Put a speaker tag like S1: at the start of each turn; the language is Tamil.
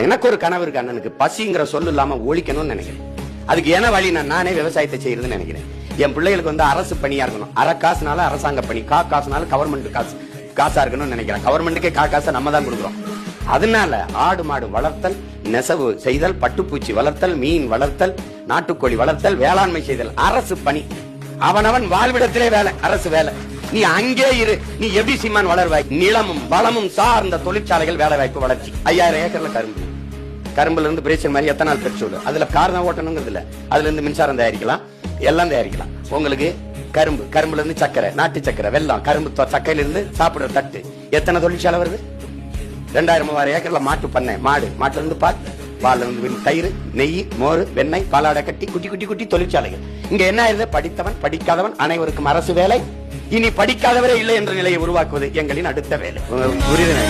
S1: எனக்கு ஒரு கனவு இருக்கு அண்ணனுக்கு, பசிங்கிற சொல்லு இல்லாம ஒழிக்கணும்னு நினைக்கிறேன். அதுக்கு என்ன வழி, நானே விவசாயத்தை செய்யறதுன்னு நினைக்கிறேன். என் பிள்ளைகளுக்கு வந்து அரசு பணியா இருக்கணும். அரை காசுனால அரசாங்க பணி, காசுனால கவர்மெண்ட் காசா இருக்கணும்னு நினைக்கிறேன். கவர்மெண்ட்டுக்கே காசை நம்ம தான் கொடுக்குறோம். அதனால ஆடு மாடு வளர்த்தல், நெசவு செய்தல், பட்டுப்பூச்சி வளர்த்தல், மீன் வளர்த்தல், நாட்டுக்கோழி வளர்த்தல், வேளாண்மை செய்தல் அரசு பணி. அவனவன் வாழ்விடத்திலே வேலை, அரசு வேலை. நீ அங்கே இரு. நீ எப்படி சீமான் வளர்வாய்? நிலமும் வளமும் சார்ந்த தொழிற்சாலைகள், வேலை வாய்ப்பு, வளர்ச்சி. 5000 ஏக்கர்ல கரும்புல இருந்து பிரேசன் மாதிரி எத்தனை நாள் பெட்ரோல், அதுல கார் தான் ஓட்டணுங்கிறது இல்ல, அதுல இருந்து மின்சாரம் தயாரிக்கலாம், எல்லாம் தயாரிக்கலாம். உங்களுக்கு கரும்புல இருந்து சக்கரை, நாட்டு சக்கரை, வெல்லம், கரும்பு சக்கையில இருந்து சாப்பிடுற தட்டு, எத்தனை தொழிற்சாலை வருது? 2000-3000 ஏக்கர்ல மாட்டு பண்ணை, மாட்டுல இருந்து பால்ல இருந்து தயிர், நெய், மோர், வெண்ணெய், பாலாடை கட்டி, குட்டி குட்டி குட்டி தொழிற்சாலைகள். இங்க என்ன ஆயிருது? படித்தவன் படிக்காதவன் அனைவருக்கும் அரசு வேலை. இனி படிக்காதவரே இல்லை என்ற நிலையை உருவாக்குவது எங்களின் அடுத்த வேலை. புரியுது?